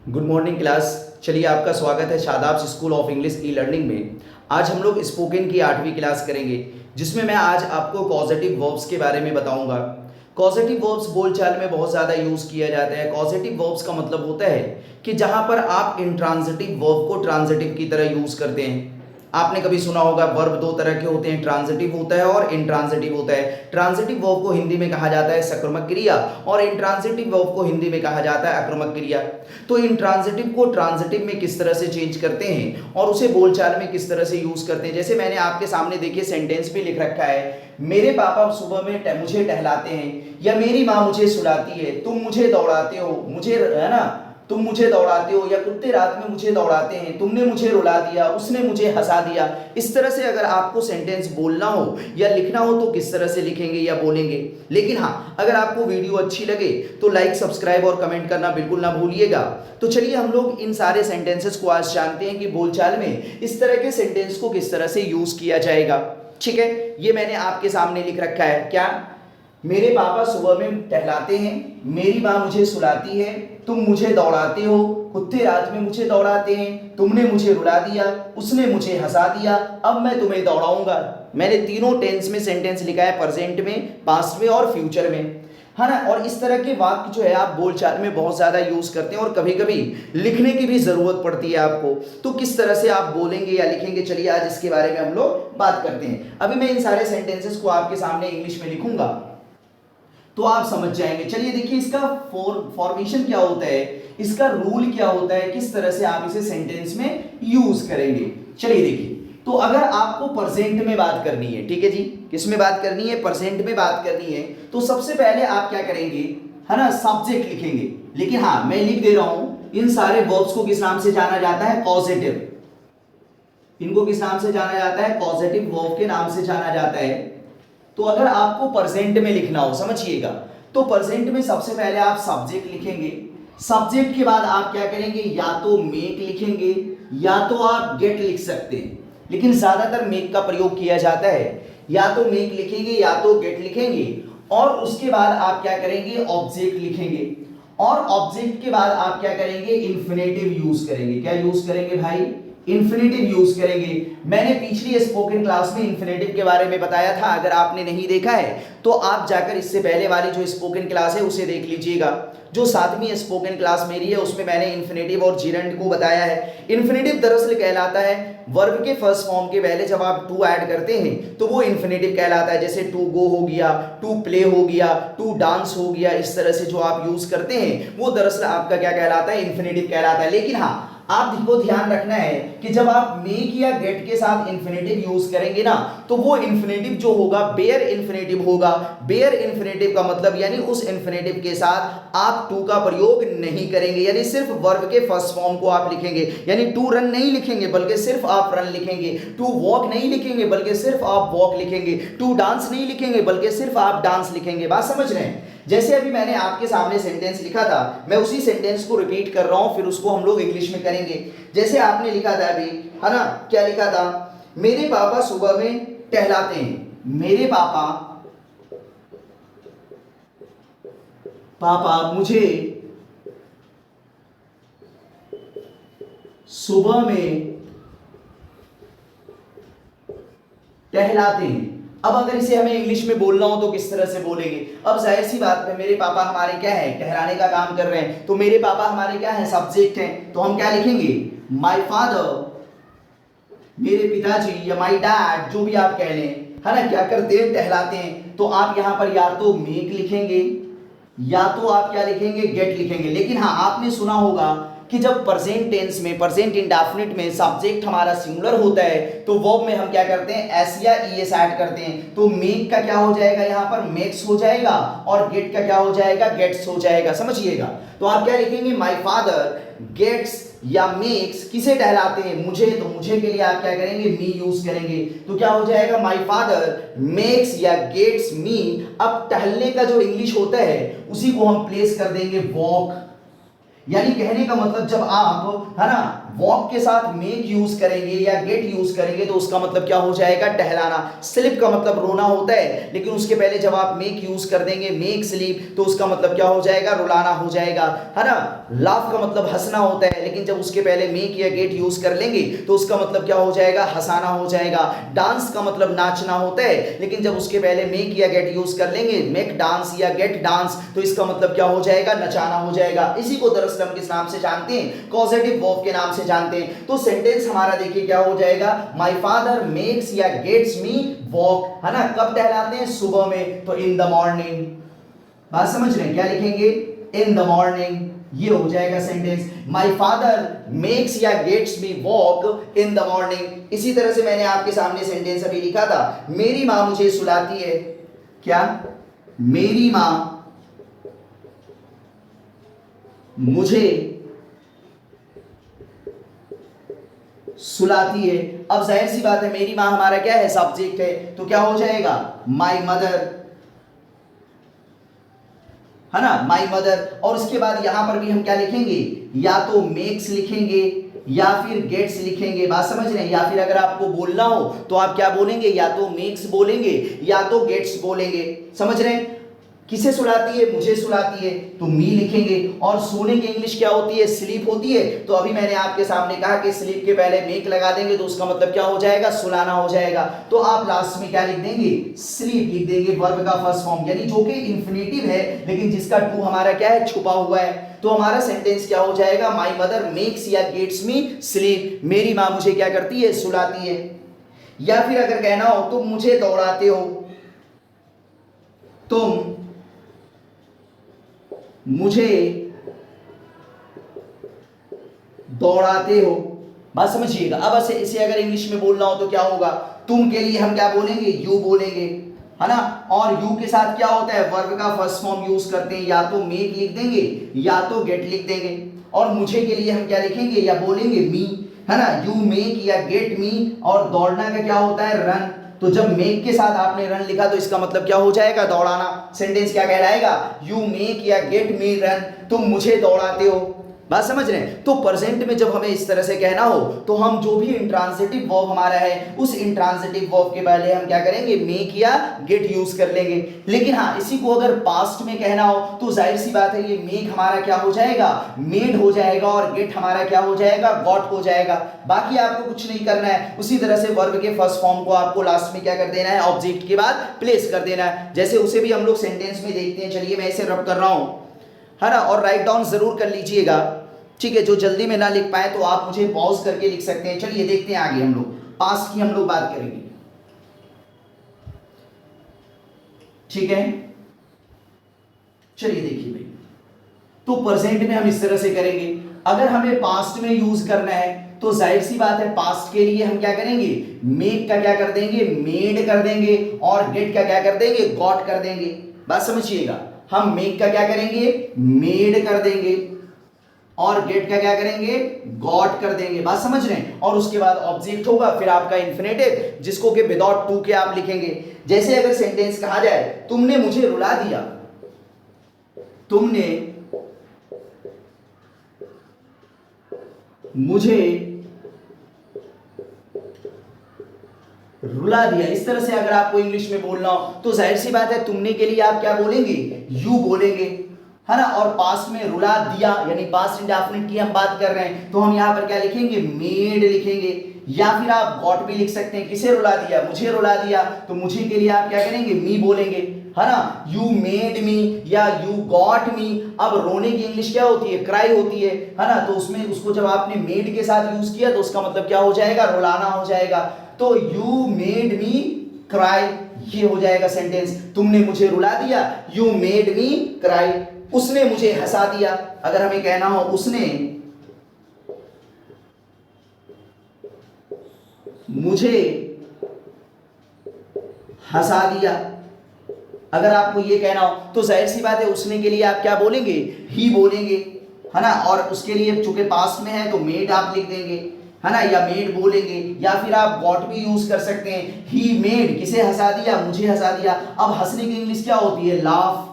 Good morning class. चलिए आपका स्वागत है Shadab school of English e learning में। आज हम लोग स्पोकन की 8वीं क्लास करेंगे, जिसमें मैं आज आपको कॉजेटिव वर्ब्स के बारे में बताऊंगा। कॉजेटिव वर्ब्स बोलचाल में बहुत ज़्यादा यूज़ किया जाता है। कॉजेटिव वर्ब्स का मतलब होता है कि जहां पर आप इंट्रांजिटिव वर्ब को ट्रांजिटिव की तरह यूज़ करते हैं। आपने कभी सुना होगा वर्ब दो तरह के होते हैं, ट्रांजिटिव होता है और इंट्रांजिटिव होता है। ट्रांजिटिव वर्ब को हिंदी में कहा जाता है सकर्मक क्रिया और इंट्रांजिटिव वर्ब को हिंदी में कहा जाता है अकर्मक क्रिया। तो इंट्रांजिटिव को ट्रांजिटिव में किस तरह से चेंज करते हैं और उसे बोलचाल में किस तरह से यूज करते हैं, जैसे मैंने आपके सामने देखिए सेंटेंस भी लिख रखा है, मेरे पापा सुबह में मुझे टहलाते हैं, या मेरी माँ मुझे सुलाती है, तुम मुझे दौड़ाते हो, मुझे है ना, तुम मुझे दौड़ाते हो, या कुत्ते रात में मुझे दौड़ाते हैं, तुमने मुझे रुला दिया, उसने मुझे हंसा दिया। इस तरह से अगर आपको सेंटेंस बोलना हो या लिखना हो तो किस तरह से लिखेंगे या बोलेंगे। लेकिन हाँ, अगर आपको वीडियो अच्छी लगे तो लाइक, सब्सक्राइब और कमेंट करना बिल्कुल ना भूलिएगा। तो चलिए हम लोग इन सारे सेंटेंसेस को आज जानते हैं कि बोलचाल में इस तरह के सेंटेंस को किस तरह से यूज किया जाएगा। ठीक है, ये मैंने आपके सामने लिख रखा है। क्या? मेरे पापा सुबह में टहलाते हैं, मेरी माँ मुझे सुलाती है, तुम मुझे दौड़ाते हो, कुत्ते रात में मुझे दौड़ाते हैं, तुमने मुझे रुला दिया, उसने मुझे हंसा दिया, अब मैं तुम्हें दौड़ाऊंगा। मैंने तीनों टेंस में सेंटेंस लिखा है, प्रेजेंट में, पास्ट में और फ्यूचर में, है ना। और इस तरह के वाक्य जो है आप बोलचाल में बहुत ज्यादा यूज करते हैं और कभी कभी लिखने की भी जरूरत पड़ती है आपको। तो किस तरह से आप बोलेंगे या लिखेंगे, चलिए आज इसके बारे में हम लोग बात करते हैं। अभी मैं इन सारे सेंटेंसेस को आपके सामने इंग्लिश में लिखूंगा तो आप समझ जाएंगे। चलिए देखिए इसका फॉर्मेशन क्या होता है, इसका रूल क्या होता है, किस तरह से आप इसे सेंटेंस में यूज करेंगे। चलिए देखिए, तो अगर आपको प्रेजेंट में बात करनी है, ठीक है जी, किस में बात करनी है, प्रेजेंट में बात करनी है, तो सबसे पहले आप क्या करेंगे, है ना, सब्जेक्ट लिखेंगे। लेकिन हाँ, मैं लिख दे रहा हूं, इन सारे वर्ब्स को किस नाम से जाना जाता है, कॉजेटिव। इनको किस नाम से जाना जाता है, कॉजेटिव वर्ब के नाम से जाना जाता है। तो अगर आपको प्रेजेंट में लिखना हो, समझिएगा, तो प्रेजेंट में सबसे पहले आप सब्जेक्ट लिखेंगे। सब्जेक्ट के बाद आप क्या करेंगे, या तो मेक लिखेंगे या तो आप गेट लिख सकते हैं, लेकिन ज्यादातर मेक का प्रयोग किया जाता है। या तो मेक लिखेंगे या तो गेट लिखेंगे, और उसके बाद आप क्या करेंगे, ऑब्जेक्ट लिखेंगे, और ऑब्जेक्ट के बाद आप क्या करेंगे, इंफिनिटिव यूज करेंगे। क्या यूज करेंगे भाई, इंफिनिटिव यूज करेंगे। मैंने पिछली स्पोकन क्लास में इंफिनिटिव के बारे में बताया था, अगर आपने नहीं देखा है तो आप जाकर इससे पहले वाली जो स्पोकन क्लास है उसे देख लीजिएगा। जो 7वीं स्पोकन क्लास मेरी है उसमें मैंने इंफिनिटिव और जीरेंड को बताया है। इंफिनिटिव दरअसल कहलाता है वर्ब के फर्स्ट फॉर्म के पहले जब आप टू ऐड करते हैं तो वो इंफिनिटिव कहलाता है। जैसे टू गो हो गया, टू प्ले हो गया, टू डांस हो गया, इस तरह से जो आप यूज करते हैं वो दरअसल आपका क्या कहलाता है, इंफिनिटिव कहलाता है। लेकिन हाँ, आपको ध्यान रखना है कि जब आप मेक या गेट के साथ इंफिनिटिव यूज करेंगे ना, तो वो इंफिनिटिव जो होगा बेयर इंफिनिटिव होगा। बेयर इंफिनिटिव का मतलब यानी उस इंफिनिटिव के साथ आप टू का प्रयोग नहीं करेंगे, यानी सिर्फ वर्ब के फर्स्ट फॉर्म को आप लिखेंगे। यानी टू रन नहीं लिखेंगे बल्कि सिर्फ आप रन लिखेंगे, टू वॉक नहीं लिखेंगे बल्कि सिर्फ आप वॉक लिखेंगे, टू डांस नहीं लिखेंगे बल्कि सिर्फ आप डांस लिखेंगे। बात समझ रहे हैं? जैसे अभी मैंने आपके सामने सेंटेंस लिखा था, मैं उसी सेंटेंस को रिपीट कर रहा हूं, फिर उसको हम लोग इंग्लिश में करेंगे। जैसे आपने लिखा था अभी, है ना, क्या लिखा था, मेरे पापा सुबह में टहलाते हैं। मेरे पापा मुझे सुबह में टहलाते हैं। अब अगर इसे हमें इंग्लिश में बोलना हो तो किस तरह से बोलेंगे। अब जाहिर सी बात है, मेरे पापा हमारे क्या है, टहलाने का काम कर रहे हैं, तो मेरे पापा हमारे क्या है, सब्जेक्ट हैं, तो हम क्या लिखेंगे, माय फादर, मेरे पिताजी, या माय डैड, जो भी आप कह लें, है ना, क्या करते हैं, टहलाते हैं। तो आप यहां पर या तो मेक लिखेंगे या तो आप क्या लिखेंगे, गेट लिखेंगे। लेकिन हाँ, आपने सुना होगा कि जब प्रेजेंट टेंस में, प्रेजेंट इंडेफिनिट में सब्जेक्ट हमारा सिंगुलर होता है तो वर्ब में हम क्या करते हैं, एस या ईएस ऐड करते हैं। तो मेक का क्या हो जाएगा, यहाँ पर मेक्स हो जाएगा, और गेट का क्या हो जाएगा, गेट्स हो जाएगा। समझिएगा, तो आप क्या लिखेंगे, माय फादर गेट्स या मेक्स, किसे टहलाते हैं, मुझे, तो मुझे के लिए आप क्या करेंगे, मी यूज करेंगे। तो क्या हो जाएगा, माय फादर मेक्स या गेट्स मी। अब टहलने का जो इंग्लिश होता है उसी को हम प्लेस कर देंगे वॉक, यानी कहने का मतलब जब आप है ना वॉक के साथ मेक यूज करेंगे या गेट यूज करेंगे तो उसका मतलब क्या हो जाएगा, टहलाना। स्लिप का मतलब रोना होता है, लेकिन उसके पहले जब आप मेक यूज कर देंगे, मेक स्लीप, तो उसका मतलब क्या हो जाएगा, रुलाना हो जाएगा, है ना। लाफ का मतलब हंसना होता है, लेकिन जब उसके पहले मेक या गेट यूज कर लेंगे तो उसका मतलब क्या हो जाएगा, हंसाना हो जाएगा। डांस का मतलब नाचना होता है, लेकिन जब उसके पहले मेक या गेट यूज कर लेंगे, मेक डांस या गेट डांस, तो इसका मतलब क्या हो जाएगा, नचाना हो जाएगा। इसी को दरअसल हम किस नाम से जानते हैं, कॉजेटिव वर्ब के नाम से जानते हैं। तो सेंटेंस हमारा देखिए क्या हो जाएगा, माय फादर मेक्स या गेट्स मी वॉक, है ना। कब टहलाते हैं, सुबह में, तो इन द मॉर्निंग। बात समझ रहे हैं, क्या लिखेंगे, इन द मॉर्निंग, ये हो जाएगा सेंटेंस। माय फादर मेक्स या gets me walk in the morning. इसी तरह से मैंने आपके सामने सेंटेंस अभी लिखा था, मेरी माँ मुझे सुलाती है, क्या, मेरी माँ मुझे सुलाती है। अब जाहिर सी बात है, मेरी मां हमारा क्या है, सब्जेक्ट है, तो क्या हो जाएगा, माय मदर, है ना, माय मदर। और उसके बाद यहां पर भी हम क्या लिखेंगे, या तो मेक्स लिखेंगे या फिर गेट्स लिखेंगे। बात समझ रहे हैं, या फिर अगर आपको बोलना हो तो आप क्या बोलेंगे, या तो मेक्स बोलेंगे या तो गेट्स बोलेंगे। समझ रहे हैं, किसे सुलाती है, मुझे सुलाती है, तो मी लिखेंगे। और सोने की इंग्लिश क्या होती है, स्लीप होती है। तो अभी मैंने आपके सामने कहा कि स्लीप के पहले मेक लगा देंगे तो उसका मतलब क्या हो जाएगा, सुलाना हो जाएगा। तो आप लास्ट में क्या लिख देंगे, स्लीप लिख देंगे, वर्ब का फर्स्ट फॉर्म, यानी जो कि इंफिनिटिव है लेकिन जिसका टू हमारा क्या है, छुपा हुआ है। तो हमारा सेंटेंस क्या हो जाएगा, माय मदर मेक्स या गेट्स मी स्लीप, मेरी माँ मुझे क्या करती है, सुलाती है। या फिर अगर कहना हो, तुम मुझे दौड़ाते हो, तुम मुझे दौड़ाते हो। बात समझिएगा। अब इसे अगर इंग्लिश में बोलना हो तो क्या होगा, तुम के लिए हम क्या बोलेंगे, यू बोलेंगे, है ना। और यू के साथ क्या होता है, वर्ब का फर्स्ट फॉर्म यूज करते हैं, या तो मेक लिख देंगे या तो गेट लिख देंगे। और मुझे के लिए हम क्या लिखेंगे या बोलेंगे, मी, है ना। यू मेक या गेट मी। और दौड़ना का क्या होता है, रन। तो जब मेक के साथ आपने रन लिखा तो इसका मतलब क्या हो जाएगा, दौड़ाना। सेंटेंस क्या कहलाएगा, यू मेक या गेट मी रन, तुम मुझे दौड़ाते हो। बात समझ रहे हैं। तो प्रेजेंट में जब हमें इस तरह से कहना हो तो हम जो भी इंट्रांजिटिव वर्ब हमारा है उस इंट्रांजिटिव वर्ब के पहले हम क्या करेंगे, मेक या गेट यूज कर लेंगे। लेकिन हाँ, इसी को अगर पास्ट में कहना हो तो जाहिर सी बात है, ये मेक हमारा क्या हो जाएगा, मेड हो जाएगा, और गेट हमारा क्या हो जाएगा, गॉट हो जाएगा। बाकी आपको कुछ नहीं करना है। उसी तरह से वर्ब के फर्स्ट फॉर्म को आपको लास्ट में क्या कर देना है, ऑब्जेक्ट के बाद प्लेस कर देना है। जैसे उसे भी हम लोग सेंटेंस में देखते हैं। चलिए मैं इसे रब कर रहा हूं, है ना, और राइट डाउन जरूर कर लीजिएगा, ठीक है। जो जल्दी में ना लिख पाए तो आप मुझे पॉज करके लिख सकते हैं। चलिए देखते हैं आगे, हम लोग पास्ट की हम लोग बात करेंगे, ठीक है। चलिए देखिए भाई, तो प्रेजेंट में हम इस तरह से करेंगे। अगर हमें पास्ट में यूज करना है तो जाहिर सी बात है, पास्ट के लिए हम क्या करेंगे, मेक का क्या कर देंगे, मेड कर देंगे, और गेट का क्या कर देंगे, गॉट कर देंगे। बात समझिएगा, हम मेक का क्या करेंगे, मेड कर देंगे, और गेट का क्या करेंगे, गॉट कर देंगे। बात समझ रहे हैं। और उसके बाद ऑब्जेक्ट होगा, फिर आपका इंफिनिटिव, जिसको कि विदाउट टू के आप लिखेंगे। जैसे अगर सेंटेंस कहा जाए, तुमने मुझे रुला दिया, तुमने मुझे रुला दिया, इस तरह से अगर आपको इंग्लिश में बोलना हो तो जाहिर सी बात है, तुमने के लिए आप क्या बोलेंगे, यू बोलेंगे, है ना। और पास्ट में रुला दिया यानी पास्ट इंडेफिनिट की हम बात कर रहे हैं, तो हम यहां पर क्या लिखेंगे, मेड लिखेंगे। या फिर आप गॉट भी लिख सकते हैं, किसे रुला दिया, मुझे रुला दिया, तो मुझे के लिए आप क्या करेंगे, मी बोलेंगे, है ना। यू मेड मी या यू गॉट मी। अब रोने की इंग्लिश क्या होती है, क्राई होती है ना। तो उसमें उसको जब आपने मेड के साथ यूज किया तो उसका मतलब क्या हो जाएगा, रुलाना हो जाएगा। तो यू मेड मी क्राई, ये हो जाएगा सेंटेंस। तुमने मुझे रुला दिया, यू मेड मी क्राई। उसने मुझे हंसा दिया, अगर हमें कहना हो उसने मुझे हंसा दिया, अगर आपको ये कहना हो तो जाहिर सी बात है, उसने के लिए आप क्या बोलेंगे, ही बोलेंगे, है ना। और उसके लिए चूंकि पास्ट में है तो मेड आप लिख देंगे, है ना, या मेड बोलेंगे। या फिर आप गॉट भी यूज कर सकते हैं, ही मेड, किसे हंसा दिया, मुझे हंसा दिया। अब हंसने की इंग्लिश क्या होती है, लाफ।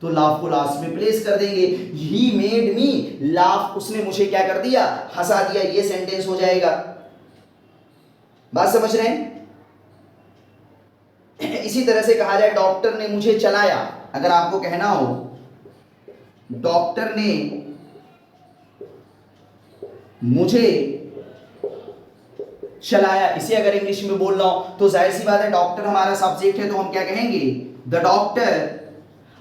तो लाफ को लास्ट में प्लेस कर देंगे। ही मेड मी लाफ, उसने मुझे क्या कर दिया, हंसा दिया, ये सेंटेंस हो जाएगा। बात समझ रहे हैं? इसी तरह से कहा जाए डॉक्टर ने मुझे चलाया, अगर आपको कहना हो डॉक्टर ने मुझे चलाया, इसे अगर इंग्लिश में बोल रहा हूं तो जाहिर सी बात है डॉक्टर हमारा सब्जेक्ट है, तो हम क्या कहेंगे, द डॉक्टर।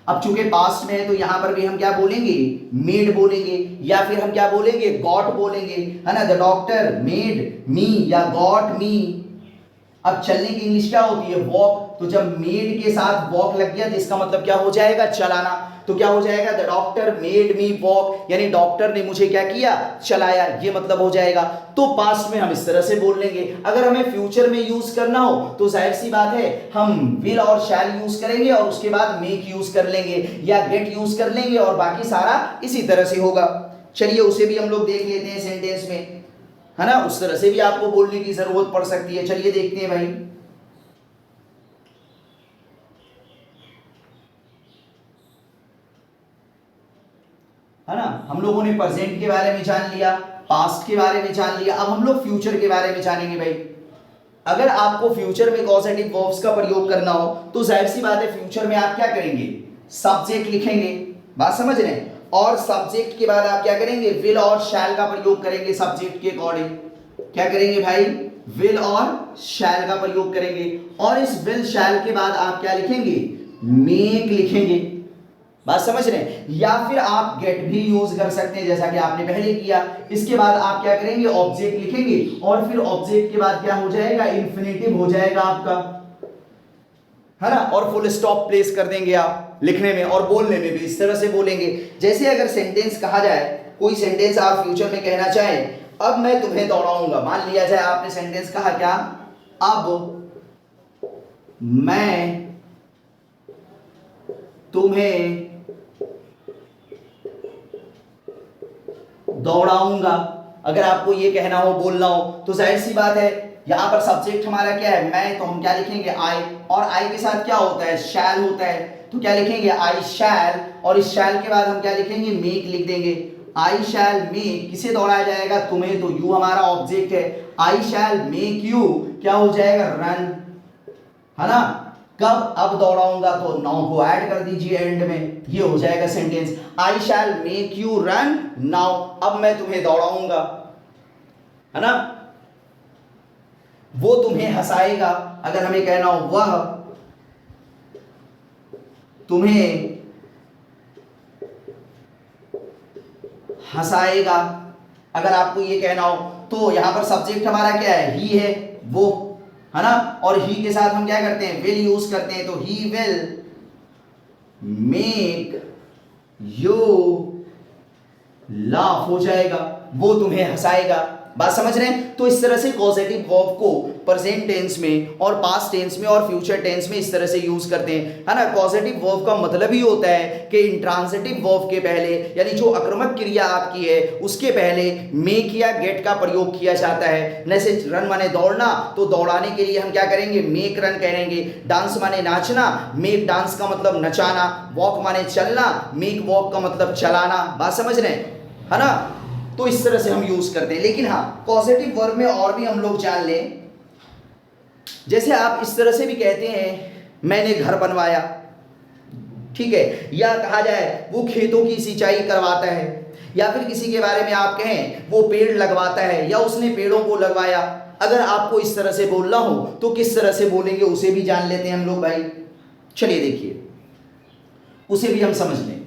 अब चूंकि पास्ट में है तो यहां पर भी हम क्या बोलेंगे, मेड बोलेंगे, या फिर हम क्या बोलेंगे, गॉट बोलेंगे, है ना। द डॉक्टर मेड मी या गॉट मी। अब चलने की इंग्लिश क्या होती है, वॉक, तो जब मेड के साथ वॉक लग गया तो इसका मतलब क्या हो जाएगा, चलाना। तो क्या हो जाएगा, the doctor made me walk, यानी डॉक्टर ने मुझे क्या किया, चलाया, ये मतलब हो जाएगा। तो पास्ट में हम इस तरह से बोल लेंगे। अगर हमें फ्यूचर में यूज करना हो तो जाहिर सी बात है हम विल और शैल यूज करेंगे और उसके बाद मेक यूज कर लेंगे या गेट यूज कर लेंगे और बाकी सारा इसी तरह से होगा। चलिए उसे भी हम लोग देख लेते हैं सेंटेंस में, है ना। उस तरह से भी आपको बोलने की जरूरत पड़ सकती है। चलिए देखते हैं भाई, है ना। हम लोगों ने प्रेजेंट के बारे में जान लिया, पास्ट के बारे में जान लिया, अब हम लोग फ्यूचर के बारे में जानेंगे भाई। अगर आपको फ्यूचर में कॉजेटिव वर्ब्स का प्रयोग करना हो तो जाहिर सी बात है फ्यूचर में आप क्या करेंगे, सब्जेक्ट लिखेंगे, बात समझ रहे हैं। और सब्जेक्ट के बाद आप क्या करेंगे, विल और शैल का प्रयोग करेंगे सब्जेक्ट के अकॉर्डिंग। क्या करेंगे भाई, विल और शैल का प्रयोग करेंगे। और इस विल शैल के बाद आप क्या लिखेंगे, मेक लिखेंगे, बात समझ रहे हैं। या फिर आप गेट भी यूज कर सकते हैं जैसा कि आपने पहले किया। इसके बाद आप क्या करेंगे, ऑब्जेक्ट लिखेंगे और फिर ऑब्जेक्ट के बाद क्या हो जाएगा, इंफिनिटिव हो जाएगा आपका, है ना। और फुल स्टॉप प्लेस कर देंगे आप लिखने में और बोलने में भी इस तरह से बोलेंगे। जैसे अगर सेंटेंस कहा जाए, कोई सेंटेंस आप फ्यूचर में कहना चाहें, अब मैं तुम्हें दौड़ाऊंगा, मान लिया जाए आपने सेंटेंस कहा क्या, अब मैं तुम्हें दौड़ाऊंगा। अगर आपको ये कहना हो, बोलना हो, तो जाहिर सी बात है यहां पर सब्जेक्ट हमारा क्या है, मैं, तो हम क्या लिखेंगे, आई, और आई के साथ क्या होता है, शैल होता है, तो क्या लिखेंगे, आई शैल, और इस शैल के बाद हम क्या लिखेंगे, मेक लिख देंगे। आई शैल मेक, किसे दौड़ाया जाएगा, तुम्हें, तो यू हमारा ऑब्जेक्ट है। आई शैल मेक यू क्या हो जाएगा, रन, है ना। कब, अब दौड़ाऊंगा, तो नाउ को ऐड कर दीजिए एंड में, ये हो जाएगा sentence. I shell make you run now, अब मैं तुम्हें दौड़ाऊंगा, है ना। वो तुम्हें हंसाएगा, अगर हमें कहना हो वह तुम्हें हंसाएगा, अगर आपको ये कहना हो। तो यहां पर सब्जेक्ट हमारा क्या है, ही है, वो, है ना। और ही के साथ हम क्या करते हैं, विल यूज करते हैं, तो he will make you laugh हो जाएगा, वो तुम्हें हंसाएगा, बात समझ रहे हैं। तो इस तरह से कॉजेटिव वर्ब को प्रेजेंट टेंस में और पास्ट टेंस में और फ्यूचर टेंस में इस तरह से यूज करते हैं, है ना। कॉजेटिव वर्ब का मतलब ही होता है कि इंट्रांजिटिव वर्ब के पहले, यानी जो आक्रामक क्रिया आपकी है उसके पहले मेक या गेट का प्रयोग किया जाता है। जैसे रन माने दौड़ना, तो दौड़ाने के लिए हम क्या करेंगे, मेक रन करेंगे। डांस माने नाचना, मेक डांस का मतलब नचाना। वॉक माने चलना, मेक वॉक का मतलब चलाना, बात समझ रहे हैं, है ना। तो इस तरह से हम यूज करते हैं। लेकिन हाँ, पॉजिटिव वर्ब में और भी हम लोग जान लें, जैसे आप इस तरह से भी कहते हैं, मैंने घर बनवाया, ठीक है, या कहा जाए वो खेतों की सिंचाई करवाता है, या फिर किसी के बारे में आप कहें वो पेड़ लगवाता है या उसने पेड़ों को लगवाया। अगर आपको इस तरह से बोलना हो तो किस तरह से बोलेंगे उसे भी जान लेते हैं हम लोग भाई। चलिए देखिए, उसे भी हम समझ लें।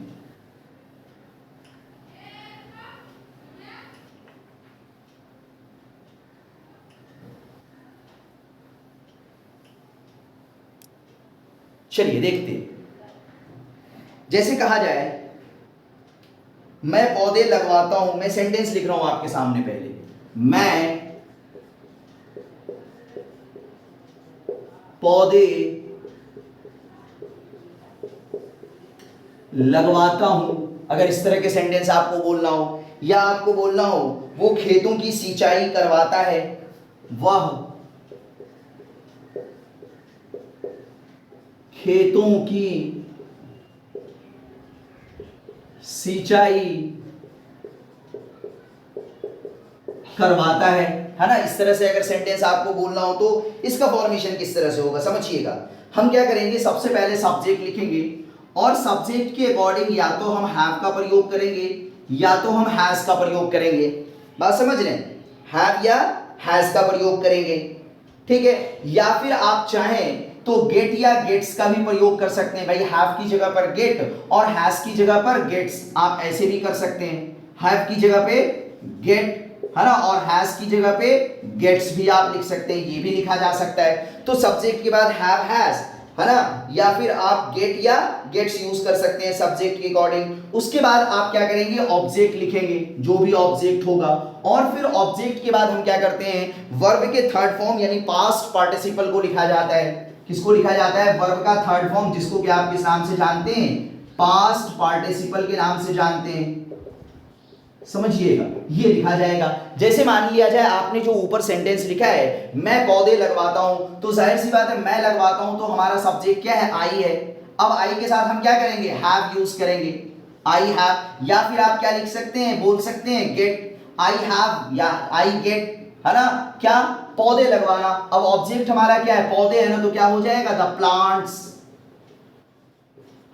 चलिए देखते हैं। जैसे कहा जाए मैं पौधे लगवाता हूं, मैं सेंटेंस लिख रहा हूं आपके सामने पहले, मैं पौधे लगवाता हूं। अगर इस तरह के सेंटेंस आपको बोलना हो, या आपको बोलना हो वो खेतों की सिंचाई करवाता है, वह खेतों की सिंचाई करवाता है ना। इस तरह से अगर सेंटेंस आपको बोलना हो तो इसका फॉर्मेशन किस तरह से होगा समझिएगा। हम क्या करेंगे, सबसे पहले सब्जेक्ट लिखेंगे और सब्जेक्ट के अकॉर्डिंग या तो हम हैव का प्रयोग करेंगे या तो हम हैज का प्रयोग करेंगे। बात समझ रहे हैं, हैव या हैज का प्रयोग करेंगे, ठीक है। या फिर आप चाहें तो गेट या गेट्स का भी प्रयोग कर सकते हैं भाई, हैव की जगह पर गेट और हैज की जगह पर गेट्स, आप ऐसे भी कर सकते हैं। हैव की जगह पे गेट है ना, और हैज की जगह पे गेट्स भी आप लिख सकते हैं, ये भी लिखा जा सकता है। तो सब्जेक्ट के बाद हैव हैज है ना, या फिर आप गेट या गेट्स यूज कर सकते हैं सब्जेक्ट के अकॉर्डिंग। उसके बाद आप क्या करेंगे, ऑब्जेक्ट लिखेंगे, जो भी ऑब्जेक्ट होगा। और फिर ऑब्जेक्ट के बाद हम क्या करते हैं, वर्ब के थर्ड फॉर्म यानी पास्ट पार्टिसिपल को लिखा जाता है। किसको लिखा जाता है, वर्ब का थर्ड फॉर्म, जिसको कि आप किस नाम से जानते हैं, पास्ट पार्टिसिपल के नाम से जानते हैं, समझिएगा। ये लिखा जाएगा। जैसे मान लिया जाए आपने जो ऊपर सेंटेंस लिखा है, मैं पौधे लगवाता हूं, तो जाहिर सी बात है मैं लगवाता हूं तो हमारा सब्जेक्ट क्या है, आई है। अब आई के साथ हम क्या करेंगे, हैव यूज करेंगे, आई हैव। या फिर आप क्या लिख सकते हैं, बोल सकते हैं गेट, आई हैव या आई गेट, है ना, क्या, पौधे लगवाना। अब ऑब्जेक्ट हमारा क्या है, पौधे है ना, तो क्या हो जाएगा, द प्लांट्स,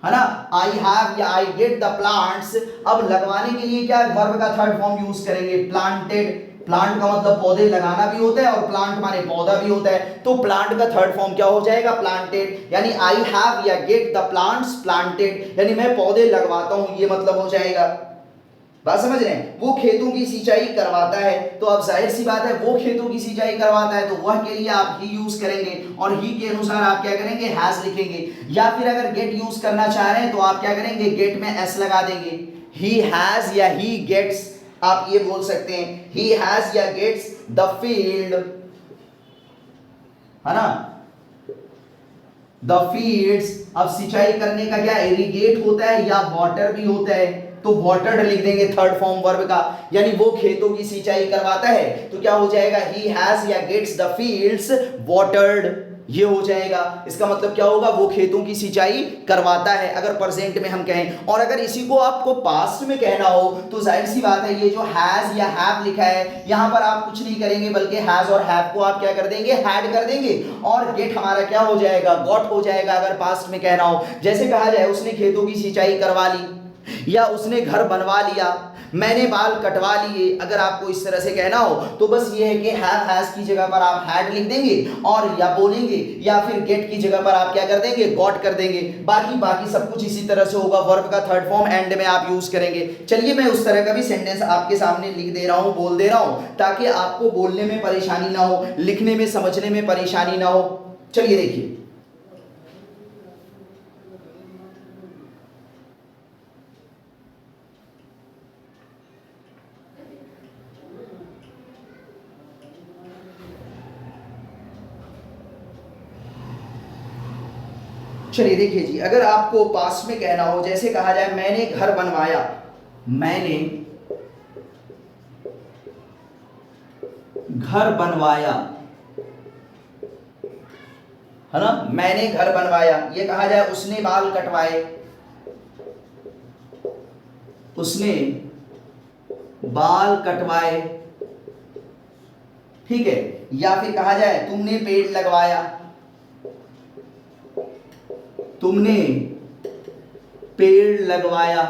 है ना, आई हैव या आई गेट द प्लांट्स। अब लगवाने के लिए क्या है, वर्ब का थर्ड फॉर्म यूज करेंगे, प्लांटेड। प्लांट का मतलब पौधे लगाना भी होता है और प्लांट माने पौधा भी होता है, तो प्लांट का थर्ड फॉर्म क्या हो जाएगा, प्लांटेड। यानी आई हैव या गेट द प्लांट्स प्लांटेड, यानी मैं पौधे लगवाता हूं, ये मतलब हो जाएगा। बात समझ रहे हैं, वो खेतों की सिंचाई करवाता है, तो अब जाहिर सी बात है वो खेतों की सिंचाई करवाता है, तो वह के लिए आप ही यूज करेंगे और ही के अनुसार आप क्या करेंगे, हैज लिखेंगे। या फिर अगर गेट यूज करना चाह रहे हैं तो आप क्या करेंगे, गेट में एस लगा देंगे, ही हैज या ही गेट्स, आप ये बोल सकते हैं, ही हैज या गेट्स द फील्ड, है ना, द फील्ड्स। अब सिंचाई करने का क्या, इरिगेट होता है या वाटर भी होता है, तो वाटर्ड लिख देंगे थर्ड फॉर्म वर्ब का, यानी वो खेतों की सिंचाई करवाता है, तो क्या हो जाएगा, ही हैज या गेट्स द फील्ड्स वाटर्ड, ये हो जाएगा। इसका मतलब क्या होगा, वो खेतों की सिंचाई करवाता है, अगर प्रेजेंट में हम कहें। और अगर इसी को आपको पास्ट में कहना हो तो जाहिर सी बात है, ये जो हैज या हैव लिखा है यहां पर आप कुछ नहीं करेंगे, बल्कि हैज और हैव को आप क्या कर देंगे, हैड कर देंगे, और गेट हमारा क्या हो जाएगा, गॉट हो जाएगा, अगर पास्ट में कहना हो। जैसे कहा जाए उसने खेतों की सिंचाई करवा ली, या उसने घर बनवा लिया, मैंने बाल कटवा लिए, अगर आपको इस तरह से कहना हो तो बस ये है कि हैव हैज की जगह पर आप हैड लिख देंगे और या बोलेंगे, या फिर गेट की जगह पर आप क्या कर देंगे, गॉट कर देंगे। बाकी सब कुछ इसी तरह से होगा, वर्ब का थर्ड फॉर्म एंड में आप यूज करेंगे। चलिए मैं उस तरह का भी सेंटेंस आपके सामने लिख दे रहा हूं, बोल दे रहा हूं, ताकि आपको बोलने में परेशानी ना हो, लिखने में समझने में परेशानी ना हो। चलिए देखिए, चलिए देखिए जी, अगर आपको पास्ट में कहना हो, जैसे कहा जाए मैंने घर बनवाया, मैंने घर बनवाया, है ना, मैंने घर बनवाया। ये कहा जाए उसने बाल कटवाए, उसने बाल कटवाए, ठीक है। या फिर कहा जाए तुमने पेड़ लगवाया, तुमने पेड़ लगवाया।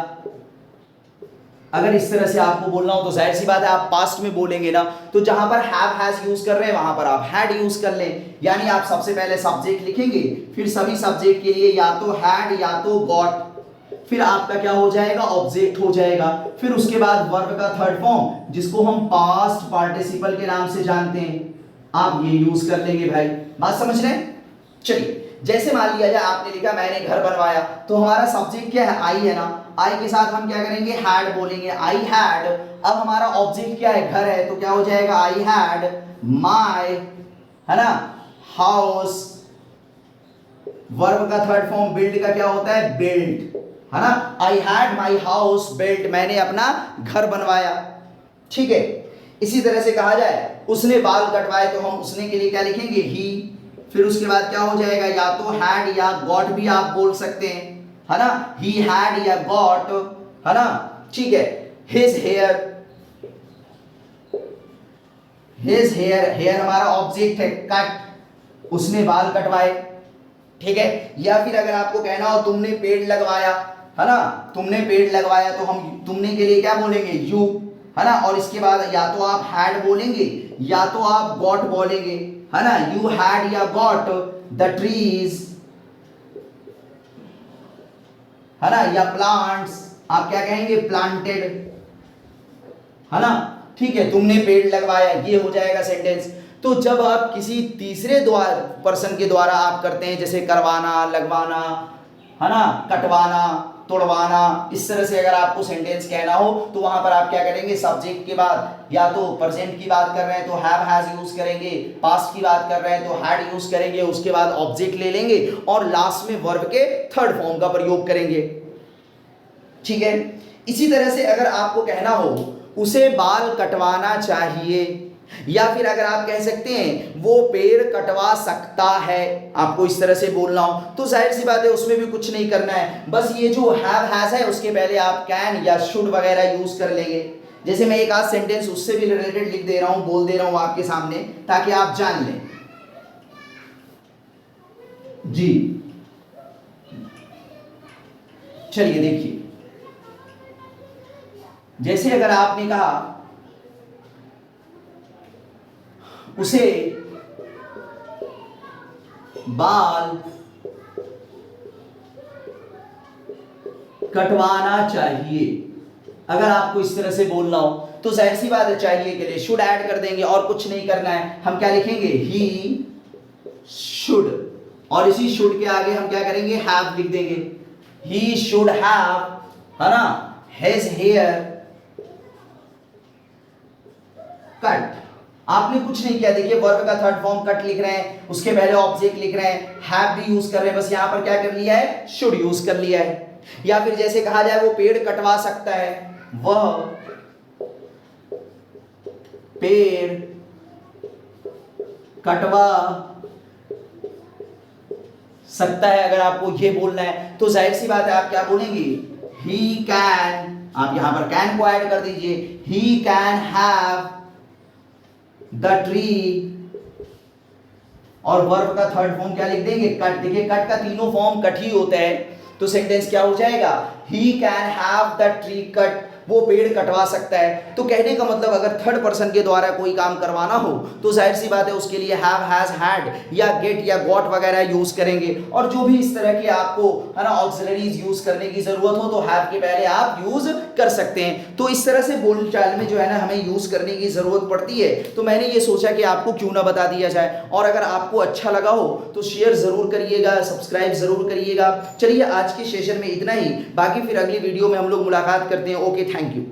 अगर इस तरह से आपको बोलना हो तो जाहिर सी बात है आप पास्ट में बोलेंगे ना, तो जहां पर हैव हैज यूज कर रहे हैं वहां पर आप हैड यूज कर लें। यानी आप सबसे पहले सब्जेक्ट लिखेंगे, फिर सभी सब्जेक्ट के लिए या तो हैड या तो गॉट, फिर आपका क्या हो जाएगा, ऑब्जेक्ट हो जाएगा। फिर उसके बाद वर्ब का थर्ड फॉर्म, जिसको हम पास्ट पार्टिसिपल के नाम से जानते हैं, आप ये यूज कर लेंगे भाई। बात समझ रहे हैं। चलिए जैसे मान लिया जाए आपने लिखा मैंने घर बनवाया, तो हमारा सब्जेक्ट क्या है, आई है ना, आई के साथ हम क्या करेंगे, हैड बोलेंगे, आई हैड। अब हमारा ऑब्जेक्ट क्या है, घर है, तो क्या हो जाएगा, आई हैड माय, है ना, हाउस। वर्ब का थर्ड फॉर्म बिल्ड का क्या होता है, बिल्ट, है ना, I had my house built, मैंने अपना घर बनवाया, ठीक है। इसी तरह से कहा जाए उसने बाल कटवाए, तो हम उसने के लिए क्या लिखेंगे, ही। फिर उसके बाद क्या हो जाएगा, या तो हैड या गॉट भी आप बोल सकते हैं, है ना, ही हैड या गॉट, है ना, ठीक है। His hair, his hair, hair हमारा ऑब्जेक्ट है, कट, उसने बाल कटवाए, ठीक है। या फिर अगर आपको कहना हो तुमने पेड़ लगवाया, है ना, तुमने पेड़ लगवाया, तो हम तुमने के लिए क्या बोलेंगे, यू, है ना। और इसके बाद या तो आप हैड बोलेंगे या तो आप गॉट बोलेंगे, है ना। यू हैड या गॉट द ट्रीज, है ना, या प्लांट्स, आप क्या कहेंगे, प्लांटेड, है ना, ठीक है। तुमने पेड़ लगवाया, ये हो जाएगा सेंटेंस। तो जब आप किसी तीसरे पर्सन के द्वारा आप करते हैं, जैसे करवाना, लगवाना, है ना, कटवाना, तोड़वाना, इस तरह से अगर आपको सेंटेंस कहना हो तो वहां पर आप क्या करेंगे, सब्जेक्ट के बाद या तो प्रेजेंट की बात कर रहे हैं तो हैव हैज यूज करेंगे, पास्ट की बात कर रहे हैं तो हैड यूज करेंगे, उसके बाद ऑब्जेक्ट ले लेंगे और लास्ट में वर्ब के थर्ड फॉर्म का प्रयोग करेंगे, ठीक है। इसी तरह से अगर आपको कहना हो उसे बाल कटवाना चाहिए, या फिर अगर आप कह सकते हैं वो पेड़ कटवा सकता है, आपको इस तरह से बोलना हो तो जाहिर सी बात है उसमें भी कुछ नहीं करना है, बस ये जो हैव हैज है उसके पहले आप कैन या शुड वगैरह यूज कर लेंगे। जैसे मैं एक आध सेंटेंस उससे भी रिलेटेड लिख दे रहा हूं, बोल दे रहा हूं आपके सामने ताकि आप जान लें जी। चलिए देखिए, जैसे अगर आपने कहा उसे बाल कटवाना चाहिए, अगर आपको इस तरह से बोलना हो तो जाहिर सी बात है चाहिए के लिए शुड ऐड कर देंगे और कुछ नहीं करना है। हम क्या लिखेंगे, ही शुड, और इसी शुड के आगे हम क्या करेंगे, हैव लिख देंगे, ही शुड हैव, है ना, हिज हेयर कट। आपने कुछ नहीं किया, देखिए वर्ब का थर्ड फॉर्म कट लिख रहे हैं, उसके पहले ऑब्जेक्ट लिख रहे हैं, हैव भी यूज कर रहे हैं, बस यहां पर क्या कर लिया है, शुड यूज कर लिया है। या फिर जैसे कहा जाए वो पेड़ कटवा सकता है, वह पेड़ कटवा सकता है, अगर आपको ये बोलना है तो जाहिर सी बात है आप क्या बोलेंगे, ही कैन, आप यहां पर कैन को ऐड कर दीजिए, he can have the tree, और वर्ब का थर्ड फॉर्म क्या लिख देंगे, कट। देखिए कट का तीनों फॉर्म कट ही होता है, तो सेंटेंस क्या हो जाएगा, he can have the tree cut, वो पेड़ कटवा सकता है। तो कहने का मतलब अगर थर्ड पर्सन के द्वारा कोई काम करवाना हो तो जाहिर सी बात है उसके लिए हैव, हैज, हैड या गेट या गॉट वगैरह यूज करेंगे, और जो भी इस तरह के आपको, है ना, ऑक्सिलरीज यूज करने की जरूरत हो तो हैव के पहले आप यूज कर सकते हैं। तो इस तरह से बोलचाल में जो है ना हमें यूज करने की जरूरत पड़ती है, तो मैंने ये सोचा कि आपको क्यों ना बता दिया जाए, और अगर आपको अच्छा लगा हो तो शेयर जरूर करिएगा, सब्सक्राइब जरूर करिएगा। चलिए आज के सेशन में इतना ही, बाकी फिर अगली वीडियो में हम लोग मुलाकात करते हैं। Okay, thank you.